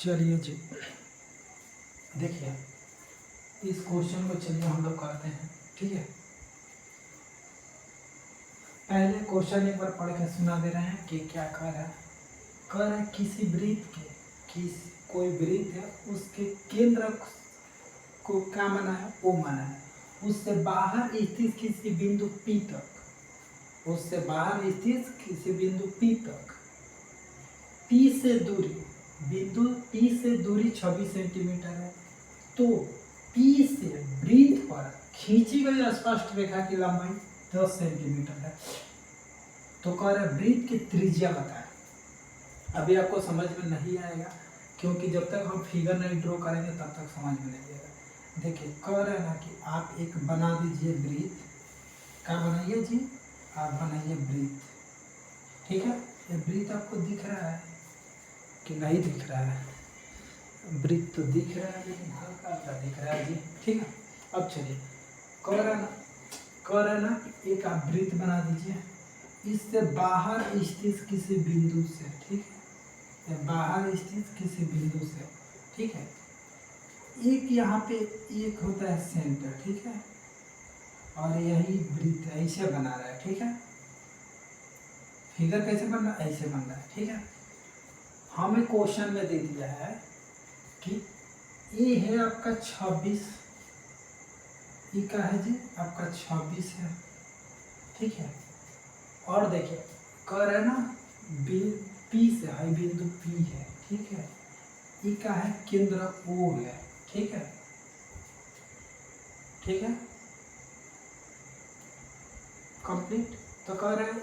चलिए जी, देखिए इस क्वेश्चन को चलिए हम लोग करते हैं। ठीक है, पहले क्वेश्चन एक बार पढ़ के सुना दे रहे हैं कि क्या कर रहा है। कर है किसी वृत्त के, कोई वृत्त है उसके केंद्र को क्या माना है, ओ माना है। उससे बाहर स्थित किसी बिंदु P तक, उससे बाहर स्थित किसी बिंदु P तक P से दूरी, बिंदु P से दूरी 26 सेंटीमीटर है। तो P से वृत्त पर खींची गई स्पष्ट रेखा की लंबाई 10 सेंटीमीटर है। तो कह रहे वृत्त की त्रिज्या बताएं। अभी आपको समझ में नहीं आएगा क्योंकि जब तक हम फिगर नहीं ड्रॉ करेंगे तब तक समझ में नहीं आएगा। देखिए कह रहे हैं ना कि आप एक बना दीजिए वृत्त। क्या बनाइए जी, आप बनाइए वृत्त। ठीक है, ये वृत्त आपको दिख रहा है कि नहीं दिख रहा है? वृत्त तो दिख रहा है लेकिन हल्का हल्का दिख रहा है जी। ठीक है, अब चलिए कह रहा है ना एक आप वृत्त बना दीजिए। इससे बाहर स्थित किसी बिंदु से, ठीक है, बाहर स्थित किसी बिंदु से, ठीक है, एक यहाँ पे एक होता है सेंटर, ठीक है, और यही वृत्त ऐसे बना रहा है। ठीक है, फिगर कैसे बन रहा है, ऐसे बन रहा है। ठीक है, हमें क्वेश्चन में दे दिया है कि ये है आपका 26, ये का है जी आपका 26 है। ठीक है, और देखिए कह रहे ना P से है, बिंदु P है। ठीक है, ये का है केंद्र O है। ठीक है, ठीक है, कंप्लीट। तो कह रहे हैं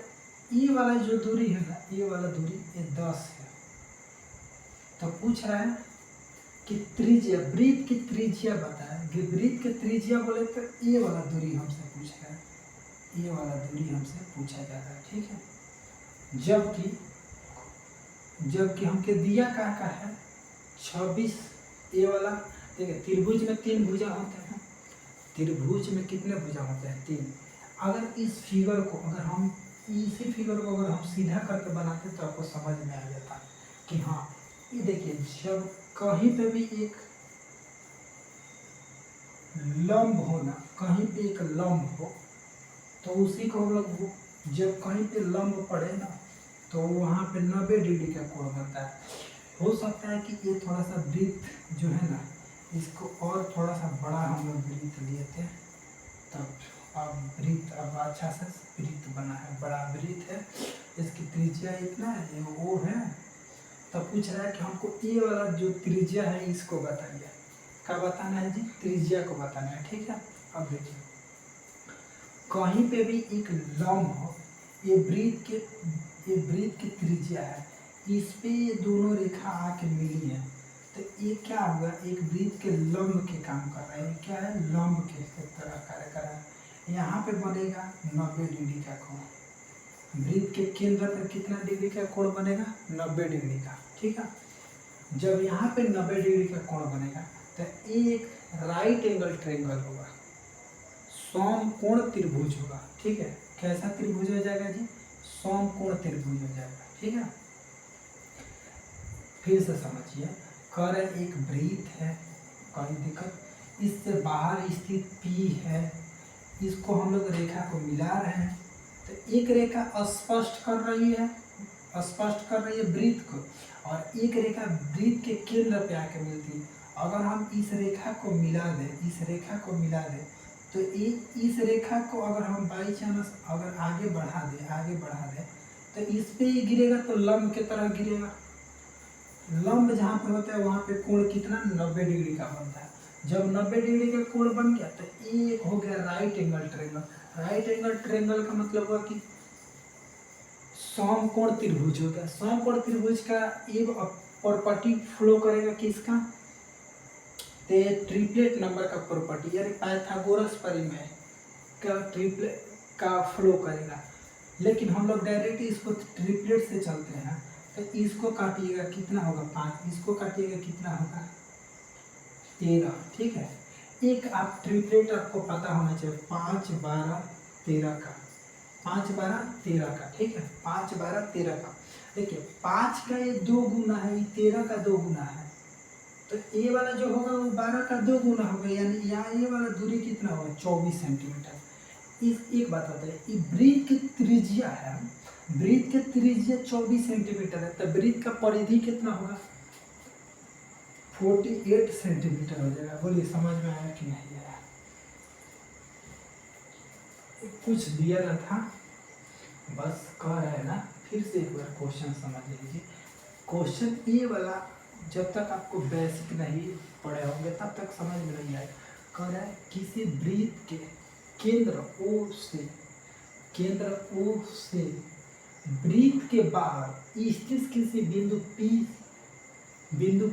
ये वाला जो दूरी है ना, ये वाला दूरी ये 10 है। तो पूछ रहा है कि त्रिज्या, वृत्त की त्रिज्या बताए। वृत्त की त्रिज्या बोले तो ये वाला दूरी हमसे पूछ रहा है, ये वाला दूरी हमसे पूछा जा रहा है। ठीक है, जबकि हमके दिया का है 26। ये वाला देखिए त्रिभुज में 3 भुजा होते हैं। त्रिभुज में कितने भुजा होते हैं, 3। अगर इस फिगर को, अगर हम इसी फिगर को अगर हम सीधा करके बनाते तो आपको समझ में आ जाता कि हाँ ये देखिए जब कहीं पे भी एक लंब हो ना, कहीं पे एक लंब हो तो उसी को हम लोग, जब कहीं पे लंब पड़े ना तो वहाँ पे 90 डिग्री का कोण बनता है। हो सकता है कि ये थोड़ा सा वृत्त जो है ना, इसको और थोड़ा सा बड़ा हम लोग वृत्त लिए थे, तब अब वृत्त अब अच्छा से वृत्त बना है, बड़ा वृत्त है। इसकी त्रिज्या इतना है, ये वो है। तब पूछ रहा है कि हमको ये वाला जो त्रिज्या है इसको बताइए। क्या बताना है जी, त्रिज्या को बताना है। ठीक है, अब देखिए कहीं पे भी एक लंब हो, ये वृत्त की त्रिज्या है, इस पे ये दोनों रेखा आके मिली है तो ये क्या होगा, एक वृत्त के लंब के काम कर रहा है। क्या है, लंब के तरह कार्य कर रहा है। यहाँ पे बनेगा 90 डिग्री का कोण। वृत्त के केंद्र पर कितना डिग्री का कोण बनेगा, 90 डिग्री का। ठीक है, जब यहाँ पे 90 डिग्री का कोण बनेगा तो एक राइट एंगल ट्रायंगल होगा, समकोण त्रिभुज होगा। ठीक है, कैसा त्रिभुज हो जाएगा जी, समकोण त्रिभुज हो जाएगा। ठीक है, फिर से समझिए, कर एक वृत्त है, कोई दिक्कत, इससे बाहर स्थित P है, इसको हम लोग रेखा को मिला रहे हैं तो एक रेखा स्पष्ट कर रही है वृत्त को, और एक रेखा वृत्त के केंद्र पे आके मिलती है। अगर हम इस रेखा को मिला दें तो इस रेखा को अगर हम बाई चांस अगर आगे बढ़ा दें तो इस पे ही गिरेगा तो लंब के तरह गिरेगा। लंब जहाँ पे होता है वहाँ पे कोण कितना, 90 डिग्री का बनता है। जब 90 डिग्री का कोण बन गया तो एक हो गया right angle triangle. Right angle triangle का मतलब हुआ कि समकोण त्रिभुज होता है। समकोण त्रिभुज का एक प्रॉपर्टी फ्लो करेगा किसका, ट्रिपलेट नंबर का प्रॉपर्टी, यानी पाइथागोरस परिमेय का ट्रिपलेट का फ्लो करेगा। लेकिन हम लोग डायरेक्ट इसको ट्रिपलेट से चलते हैं तो इसको काटिएगा कितना होगा, 5, इसको काटिएगा कितना होगा, 13। ठीक है, एक आप ट्रिपलेट आपको पता होना चाहिए, 5, 12, 13 का, 5, 12, 13 का। ठीक है, 5, 12, 13 का। देखिए 5 का ये 2 गुना है, ये 13 का 2 गुना है। तो ए वाला जो होगा वो 12 का 2 गुना होगा, यानी यहाँ ये वाला दूरी कितना होगा 24 सेंटीमीटर। इस एक बात बताइए, ये वृत्त की त्रिज्या है, वृत्त की त्रिज्या 24 सेंटीमीटर है, तो वृत्त का परिधि कितना होगा 48 सेंटीमीटर हो जाएगा। बोलिए समझ में आया कि नहीं आया? कुछ दिया ना था, बस कह रहे हैं ना, फिर से एक बार क्वेश्चन समझ लीजिए। क्वेश्चन ये वाला जब तक आपको बेसिक नहीं पढ़े होंगे तब तक समझ में नहीं आएगा। कह रहा है किसी वृत्त के केंद्र O से वृत्त के बाहर स्थित किसी बिंदु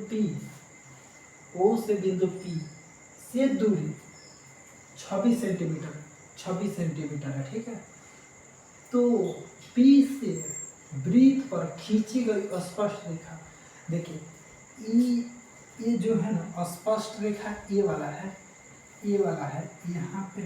P O से बिंदु P से दूरी 26 सेंटीमीटर है, ठीक है। तो P से वृत्त पर खींची गई स्पष्ट रेखा, देखिए ये जो है ना स्पष्ट रेखा ये वाला है, यहाँ पे